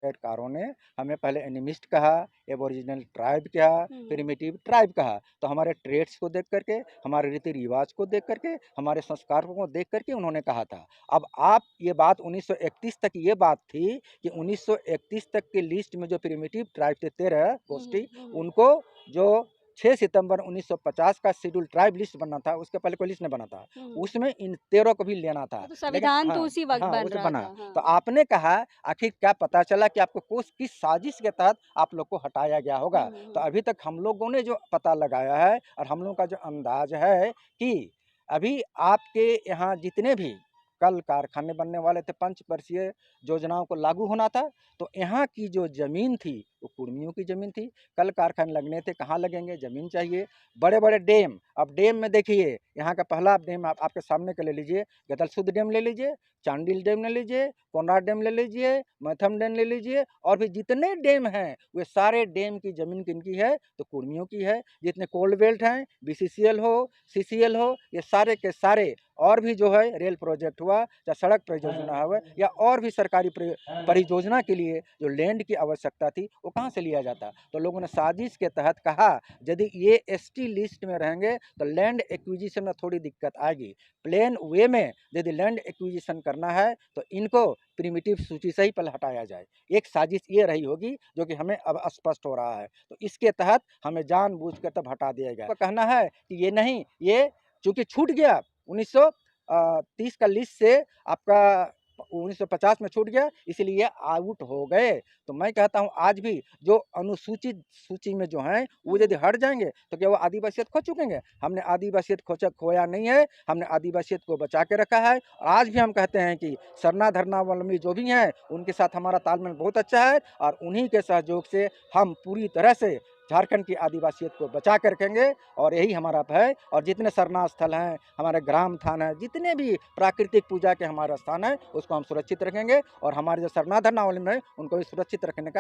कारों ने हमें पहले एनिमिस्ट कहा, एबोरिजिनल ट्राइब कहा, प्रिमिटिव ट्राइब कहा। तो हमारे ट्रेड्स को देख करके, हमारे रीति रिवाज को देख करके, हमारे संस्कारों को देख करके उन्होंने कहा था। अब आप ये बात 1931 तक ये बात थी कि 1931 तक की लिस्ट में जो प्रिमिटिव ट्राइब थे 13 गोष्ठी, उनको जो 6 सितंबर 1950 का शेड्यूल ट्राइब लिस्ट बना था, उसके पहले कोई लिस्ट नहीं बना था, उसमें इन 13 को भी लेना था। तो लेकिन संविधान तो उसी वक्त बन उसे रहा बना। था। हाँ। तो आपने कहा आखिर क्या पता चला कि आपको किस साजिश के तहत आप लोग को हटाया गया होगा। तो अभी तक हम लोगों ने जो पता लगाया है और हम लोगों का जो अंदाज है कि अभी आपके यहाँ जितने भी कल कारखाने बनने वाले थे, पंचवर्षीय योजनाओं को लागू होना था, तो यहाँ की जो जमीन थी वो कुर्मियों की जमीन थी। कल कारखाने लगने थे, कहाँ लगेंगे, जमीन चाहिए। बड़े बड़े डैम, अब डैम में देखिए, यहाँ का पहला डैम आपके सामने का ले लीजिए, गदलसूद डैम ले लीजिए, चांडिल डैम ले लीजिए, कोनराड डैम ले लीजिए, मैथम डैम ले लीजिए, और भी जितने डैम हैं वे सारे डैम की जमीन किनकी है, तो कुर्मियों की है। जितने कोल्ड बेल्ट हैं, बीसीसीएल हो, सीसीएल हो, ये सारे के सारे, और भी जो है रेल प्रोजेक्ट हुआ या सड़क परियोजना हुआ या और भी सरकारी परियोजना के लिए जो लैंड की आवश्यकता थी, वो कहाँ से लिया जाता। तो लोगों ने साजिश के तहत कहा यदि ये एसटी लिस्ट में रहेंगे तो लैंड एक्विजिशन में थोड़ी दिक्कत आएगी। प्लेन वे में यदि लैंड एक्विजिशन करना है तो इनको प्रिमिटिव सूची से ही पहले हटाया जाए। एक साजिश ये रही होगी जो कि हमें अब स्पष्ट हो रहा है। तो इसके तहत हमें जानबूझकर तब हटा दिया गया। तो कहना है कि ये नहीं, ये चूंकि छूट गया 1930 का लिस्ट से, आपका 1950 में छूट गया, इसलिए आउट हो गए। तो मैं कहता हूं आज भी जो अनुसूचित सूची में जो हैं वो यदि हट जाएंगे तो क्या वो आदिवासियत खो चुकेंगे? हमने आदिवासियत खोया नहीं है, हमने आदिवासियत को बचा के रखा है। आज भी हम कहते हैं कि सरना धर्मावलंबी जो भी हैं उनके साथ हमारा तालमेल बहुत अच्छा है, और उन्हीं के सहयोग से हम पूरी तरह से झारखंड की आदिवासियत को बचा कर रखेंगे, और यही हमारा है। और जितने सरना स्थल हैं, हमारे ग्राम थान है, जितने भी प्राकृतिक पूजा के हमारे स्थान है, उसको हम सुरक्षित रखेंगे, और हमारे जो सरना धर्मावलंबी है उनको भी सुरक्षित रखने का